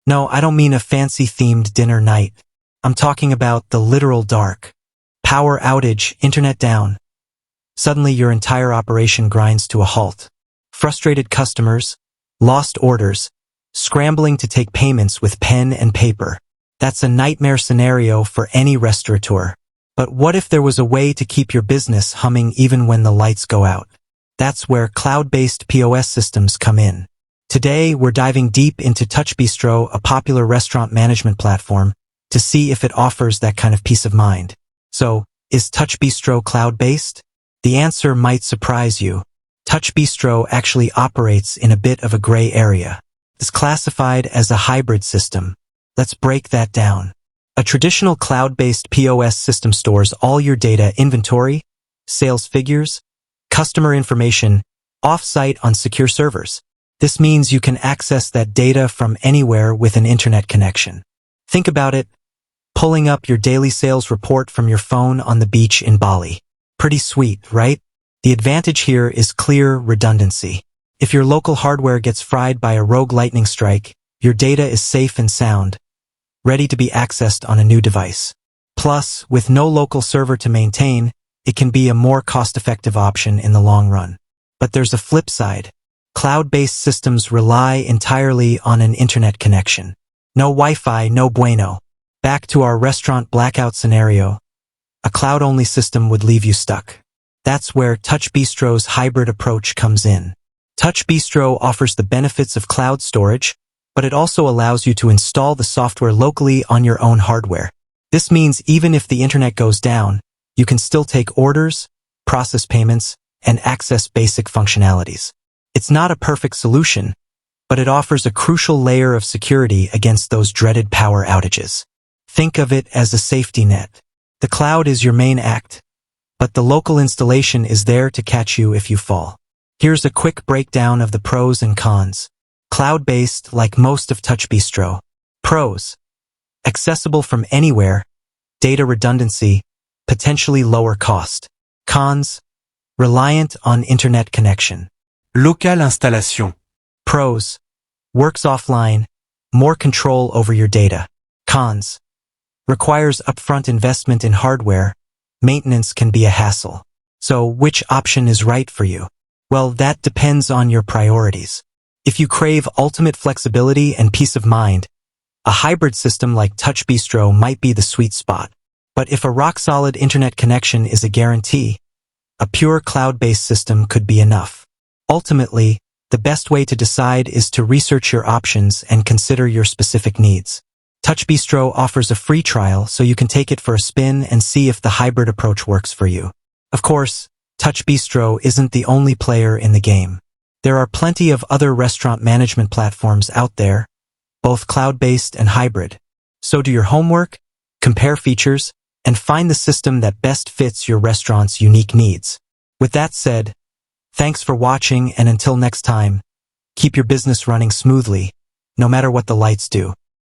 No, I don't mean a fancy-themed dinner night. I'm talking about the literal dark. Power outage, internet down. Suddenly your entire operation grinds to a halt. Frustrated customers, lost orders, scrambling to take payments with pen and paper. That's a nightmare scenario for any restaurateur. But what if there was a way to keep your business humming even when the lights go out? That's where cloud-based POS systems come in. Today, we're diving deep into TouchBistro, a popular restaurant management platform, to see if it offers that kind of peace of mind. So, is TouchBistro cloud-based? The answer might surprise you. TouchBistro actually operates in a bit of a gray area. It's classified as a hybrid system. Let's break that down. A traditional cloud-based POS system stores all your data, inventory, sales figures, customer information, off-site on secure servers. This means you can access that data from anywhere with an internet connection. Think about it, pulling up your daily sales report from your phone on the beach in Bali. Pretty sweet, right? The advantage here is clear redundancy. If your local hardware gets fried by a rogue lightning strike, your data is safe and sound, ready to be accessed on a new device. Plus, with no local server to maintain, it can be a more cost-effective option in the long run. But there's a flip side. Cloud-based systems rely entirely on an internet connection. No Wi-Fi, no bueno. Back to our restaurant blackout scenario. A cloud-only system would leave you stuck. That's where TouchBistro's hybrid approach comes in. TouchBistro offers the benefits of cloud storage, but it also allows you to install the software locally on your own hardware. This means even if the internet goes down, you can still take orders, process payments, and access basic functionalities. It's not a perfect solution, but it offers a crucial layer of security against those dreaded power outages. Think of it as a safety net. The cloud is your main act, but the local installation is there to catch you if you fall. Here's a quick breakdown of the pros and cons. Cloud-based, like most of TouchBistro. Pros: accessible from anywhere, data redundancy, potentially lower cost. Cons: reliant on internet connection. Local installation. Pros: works offline, more control over your data. Cons: requires upfront investment in hardware, maintenance can be a hassle. So which option is right for you? Well, that depends on your priorities. If you crave ultimate flexibility and peace of mind, a hybrid system like TouchBistro might be the sweet spot. But if a rock-solid internet connection is a guarantee, a pure cloud-based system could be enough. Ultimately, the best way to decide is to research your options and consider your specific needs. TouchBistro offers a free trial so you can take it for a spin and see if the hybrid approach works for you. Of course, TouchBistro isn't the only player in the game. There are plenty of other restaurant management platforms out there, both cloud-based and hybrid. So do your homework, compare features, and find the system that best fits your restaurant's unique needs. With that said, thanks for watching, and until next time, keep your business running smoothly, no matter what the lights do.